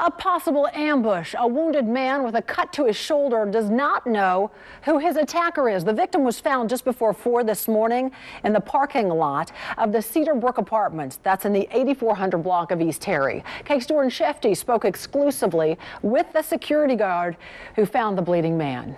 A possible ambush. A wounded man with a cut to his shoulder does not know who his attacker is. The victim was found just before 4 this morning in the parking lot of the Cedar Brook Apartments. That's in the 8400 block of East Terry. KAKE's Jordan Shefty spoke exclusively with the security guard who found the bleeding man.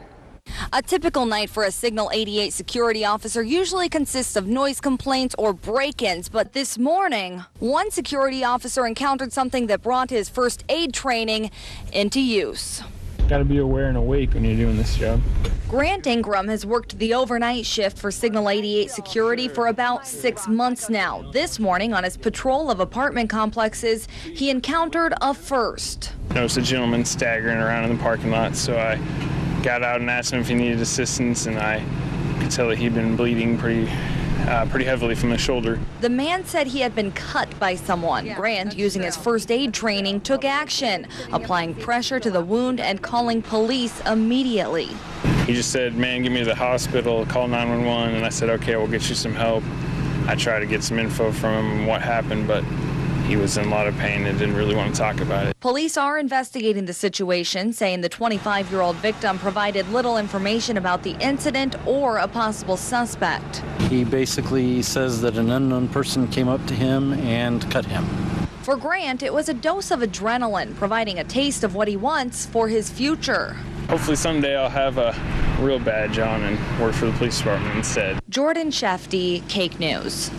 A typical night for a Signal 88 security officer usually consists of noise complaints or break-ins, but this morning, one security officer encountered something that brought his first aid training into use. Got to be aware and awake when you're doing this job. Grant Ingram has worked the overnight shift for Signal 88 security for about 6 months now. This morning, on his patrol of apartment complexes, he encountered a first. I noticed a gentleman staggering around in the parking lot, so I got out and asked him if he needed assistance, and I could tell that he'd been bleeding pretty heavily from the shoulder. The man said he had been cut by someone. Grant, using his first aid training, took action, applying pressure to the wound and calling police immediately. He just said, "Man, get me to the hospital, call 911, and I said, "Okay, we'll get you some help." I tried to get some info from him on what happened, but he was in a lot of pain and didn't really want to talk about it. Police are investigating the situation, saying the 25-year-old victim provided little information about the incident or a possible suspect. He basically says that an unknown person came up to him and cut him. For Grant, it was a dose of adrenaline, providing a taste of what he wants for his future. Hopefully someday I'll have a real badge on and work for the police department instead. Jordan Shefty, KAKE News.